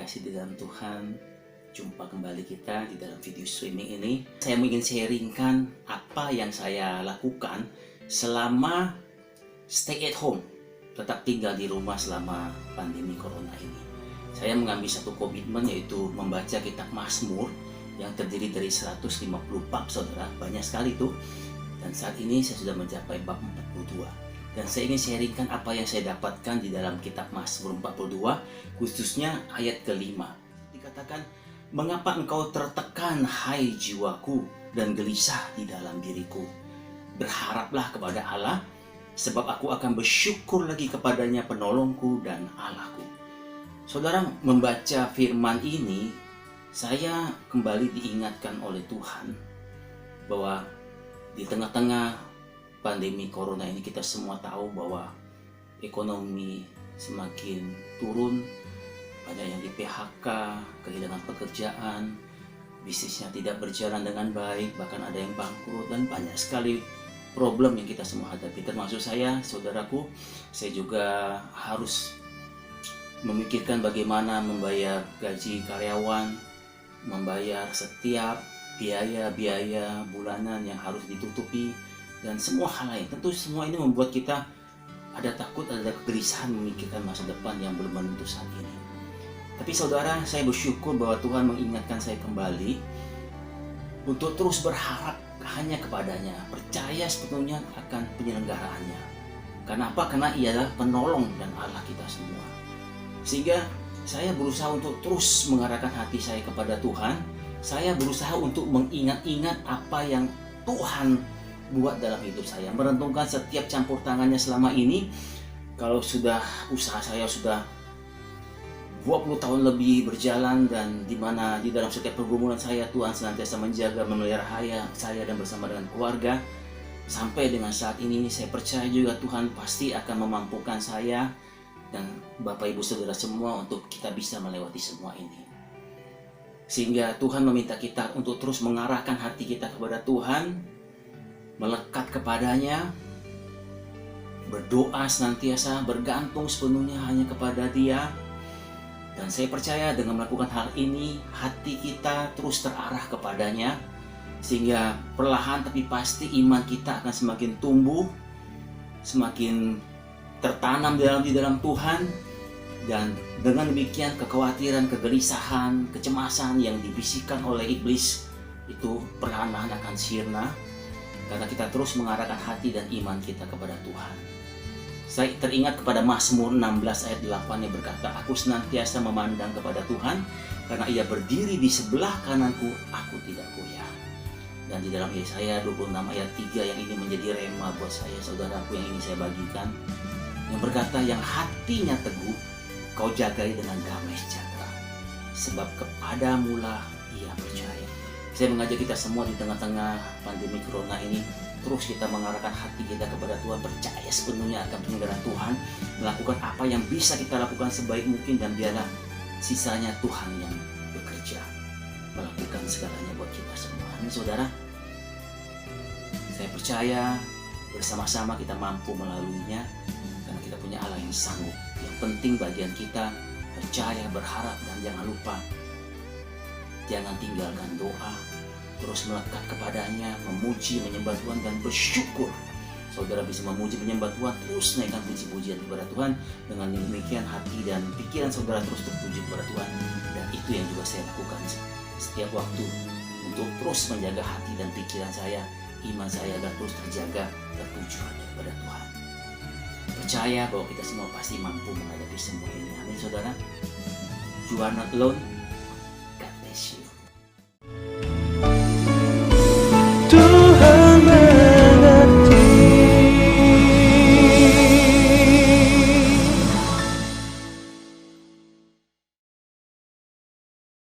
kasih di dalam Tuhan, jumpa kembali kita di dalam video streaming ini. Saya ingin sharingkan apa yang saya lakukan selama stay at home, tetap tinggal di rumah selama pandemi corona ini. Saya mengambil satu komitmen, yaitu membaca kitab Mazmur yang terdiri dari 150 bab, saudara, banyak sekali tuh. Dan saat ini saya sudah mencapai bab 42. Dan saya ingin sharingkan apa yang saya dapatkan di dalam kitab Mazmur 42, khususnya ayat kelima. Dikatakan, "Mengapa engkau tertekan, hai jiwaku, dan gelisah di dalam diriku? Berharaplah kepada Allah, sebab aku akan bersyukur lagi kepadanya, penolongku dan Allahku." Saudara, membaca firman ini, saya kembali diingatkan oleh Tuhan bahwa di tengah-tengah pandemi corona ini kita semua tahu bahwa ekonomi semakin turun, banyak yang di PHK, kehilangan pekerjaan, bisnisnya tidak berjalan dengan baik, bahkan ada yang bangkrut, dan banyak sekali problem yang kita semua hadapi. Termasuk saya, saudaraku, saya juga harus memikirkan bagaimana membayar gaji karyawan, membayar setiap biaya-biaya bulanan yang harus ditutupi, dan semua hal lain. Tentu semua ini membuat kita ada takut, ada kegelisahan memikirkan masa depan yang belum menentu saat ini. Tapi saudara, saya bersyukur bahwa Tuhan mengingatkan saya kembali untuk terus berharap hanya kepadanya, percaya sepenuhnya akan penyelenggaraannya. Kenapa? Karena Ia adalah penolong dan Allah kita semua. Sehingga saya berusaha untuk terus mengarahkan hati saya kepada Tuhan. Saya berusaha untuk mengingat-ingat apa yang Tuhan buat dalam hidup saya, merenungkan setiap campur tangannya selama ini. Kalau sudah usaha saya sudah 20 tahun lebih berjalan, dan di mana di dalam setiap pergumulan saya Tuhan senantiasa menjaga, memelihara saya dan bersama dengan keluarga sampai dengan saat ini. Saya percaya juga Tuhan pasti akan memampukan saya dan Bapak Ibu Saudara semua untuk kita bisa melewati semua ini. Sehingga Tuhan meminta kita untuk terus mengarahkan hati kita kepada Tuhan, melekat kepadanya, berdoa senantiasa, bergantung sepenuhnya hanya kepada Dia. Dan saya percaya dengan melakukan hal ini, hati kita terus terarah kepadanya, sehingga perlahan tapi pasti iman kita akan semakin tumbuh, semakin tertanam di dalam Tuhan. Dan dengan demikian kekhawatiran, kegelisahan, kecemasan yang dibisikkan oleh iblis itu perlahan-lahan akan sirna, karena kita terus mengarahkan hati dan iman kita kepada Tuhan. Saya teringat kepada Mazmur 16 ayat 8 yang berkata, "Aku senantiasa memandang kepada Tuhan, karena Ia berdiri di sebelah kananku, aku tidak goyah." Dan di dalam Yesaya 26 ayat 3 yang ini menjadi rema buat saya, saudaraku, yang ini saya bagikan, yang berkata, "Yang hatinya teguh, kau jagai dengan damai sejahtera, sebab kepadamulah ia percaya." Saya mengajak kita semua di tengah-tengah pandemi corona ini, terus kita mengarahkan hati kita kepada Tuhan, percaya sepenuhnya akan penyelenggaraan Tuhan, melakukan apa yang bisa kita lakukan sebaik mungkin, dan biarlah sisanya Tuhan yang bekerja, melakukan segalanya buat kita semua. Amin, saudara. Saya percaya bersama-sama kita mampu melaluinya, karena kita punya Allah yang sanggup. Yang penting bagian kita percaya, berharap, dan jangan lupa, jangan tinggalkan doa, terus melekat kepadanya, memuji, menyembah Tuhan, dan bersyukur. Saudara bisa memuji, menyembah Tuhan, terus naikkan puji-pujian kepada Tuhan. Dengan demikian hati dan pikiran saudara terus tertuju kepada Tuhan. Dan itu yang juga saya lakukan setiap waktu, untuk terus menjaga hati dan pikiran saya, iman saya agar terus terjaga, tertuju hanya kepada Tuhan. Percaya bahwa kita semua pasti mampu menghadapi semua ini. Amin, saudara. You are not alone. God bless you.